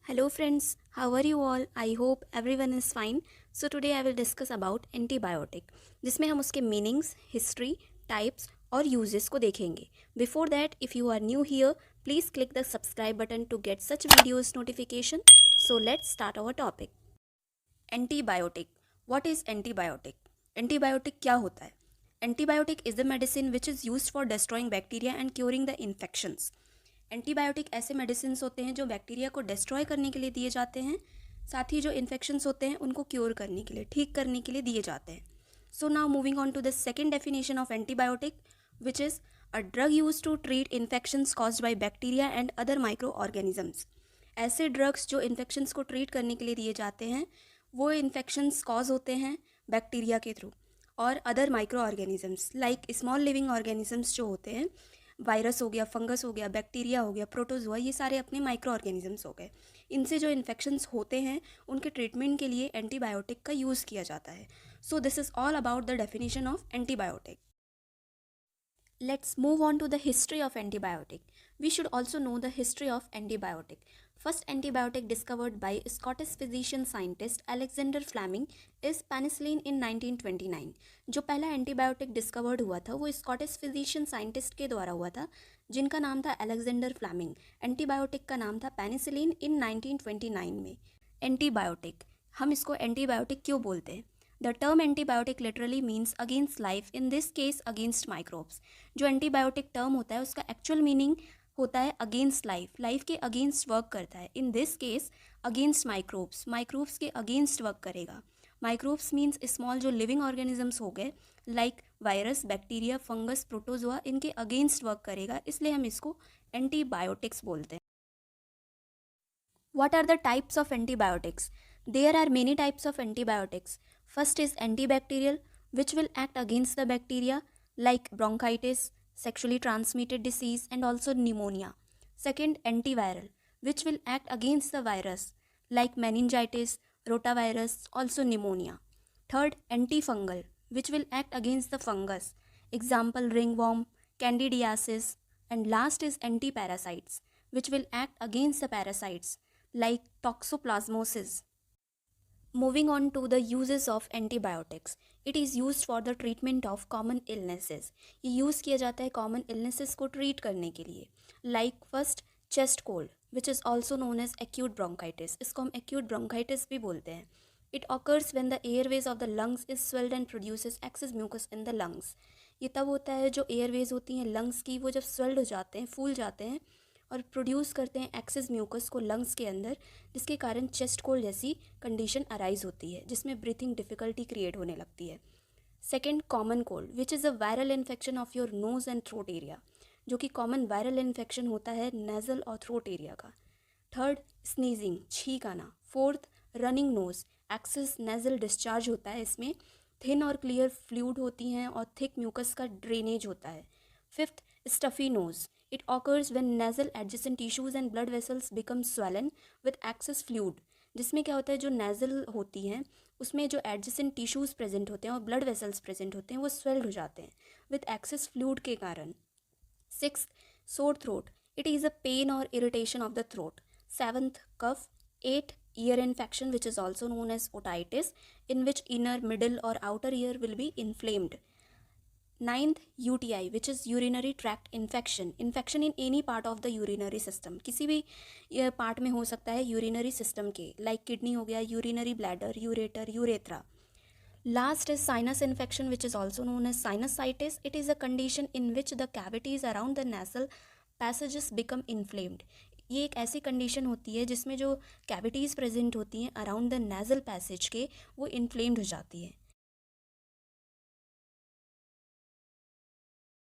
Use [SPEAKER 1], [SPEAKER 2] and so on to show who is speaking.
[SPEAKER 1] Hello friends, how are you all? I hope everyone is fine. So today I will discuss about antibiotic, जिसमें हम उसके meanings, history, types और uses को देखेंगे. Before that, if you are new here, please click the subscribe button to get such videos notification. So let's start our topic. Antibiotic. What is antibiotic? Antibiotic क्या होता है? Antibiotic is the medicine which is used for destroying bacteria and curing the infections. Antibiotic ऐसे medicine होते हैं जो bacteria को destroy करने के लिए दिए जाते हैं, साथ ही जो इन्फेक्शंस होते हैं उनको क्योर करने के लिए, ठीक करने के लिए दिए जाते हैं. So now moving on to the second definition of antibiotic, which is a drug use to treat infections caused by bacteria and other micro organisms. ऐसे ड्रग्स जो इन्फेक्शंस को ट्रीट करने के लिए दिए जाते हैं वो इन्फेक्शंस कॉज होते हैं बैक्टीरिया के थ्रू और other micro organisms like small living organisms जो होते हैं, वायरस हो गया, फंगस हो गया, बैक्टीरिया हो गया, प्रोटोजोआ, ये सारे अपने माइक्रो ऑर्गेनिजम्स हो गए. इनसे जो इन्फेक्शंस होते हैं उनके ट्रीटमेंट के लिए एंटीबायोटिक का यूज़ किया जाता है. So this is all about the definition of antibiotic. Let's move on to the history of antibiotic. We should also know the history of antibiotic. First antibiotic discovered by Scottish physician scientist Alexander Fleming is penicillin in 1929. जो पहला antibiotic discovered हुआ था वो Scottish physician scientist के द्वारा हुआ था जिनका नाम था अलेक्जेंडर फ्लेमिंग. एंटीबायोटिक का नाम था पेनिसिलिन इन 1929 में. एंटीबायोटिक, हम इसको एंटीबायोटिक क्यों बोलते हैं? The term antibiotic literally means against life, in this case against microbes. जो एंटीबायोटिक टर्म होता है उसका एक्चुअल मीनिंग होता है अगेंस्ट लाइफ, लाइफ के अगेंस्ट वर्क करता है. In this case against microbes, microbes के अगेंस्ट वर्क करेगा. माइक्रोब्स मीन्स स्मॉल जो लिविंग ऑर्गेनिजम्स हो गए like virus, bacteria, fungus, protozoa, इनके अगेंस्ट वर्क करेगा, इसलिए हम इसको एंटीबायोटिक्स बोलते हैं. What are the types of antibiotics? There are many types of antibiotics. First is antibacterial, which will act against the bacteria like bronchitis, sexually transmitted disease, and also pneumonia. Second, antiviral, which will act against the virus like meningitis, rotavirus, also pneumonia. Third, antifungal, which will act against the fungus, example ringworm, candidiasis. And last is antiparasites, which will act against the parasites like toxoplasmosis. Moving on to the uses of antibiotics. It is used for the treatment of common illnesses. ये use किया जाता है common illnesses को treat करने के लिए. Like first chest cold, which is also known as acute bronchitis. इसको हम acute bronchitis भी बोलते हैं. It occurs when the airways of the lungs is swelled and produces excess mucus in the lungs. ये तब होता है जो एयरवेज होती हैं लंग्स की, वो जब स्वेल्ड हो जाते हैं, फूल जाते हैं और प्रोड्यूस करते हैं एक्सेस म्यूकस को लंग्स के अंदर, जिसके कारण चेस्ट कोल्ड जैसी कंडीशन अराइज होती है जिसमें ब्रीथिंग डिफ़िकल्टी क्रिएट होने लगती है. Second, common cold, which is a viral infection of your nose and throat area, जो कि कॉमन वायरल इन्फेक्शन होता है नेजल और थ्रोट एरिया का. थर्ड, स्नीजिंग, छींक आना. Fourth, running nose, excess nasal discharge होता है, इसमें थिन और क्लियर फ्लूइड होती हैं और थिक म्यूकस का ड्रेनेज होता है. Fifth, stuffy nose. It occurs when nasal adjacent tissues and blood vessels become swollen with excess fluid. जिसमें क्या होता है, जो nasal होती हैं उसमें जो adjacent tissues प्रेजेंट होते हैं और blood vessels प्रेजेंट होते हैं वो swelled हो जाते हैं with excess fluid के कारण. Sixth, sore throat. It is a pain or irritation of the throat. Seventh, cough. Eighth, ear infection, which is also known as otitis, in which inner, middle or outer ear will be inflamed. Ninth, UTI, which is urinary tract infection. Infection in any part of the urinary system. किसी भी part में हो सकता है urinary system के, like kidney हो गया, urinary bladder, ureter, urethra. Last is sinus infection, which is also known as sinusitis. It is a condition in which the cavities around the nasal passages become inflamed. ये एक ऐसी condition होती है जिसमें जो cavities present होती हैं around the nasal passage के वो इन्फ्लेम्ड हो जाती है.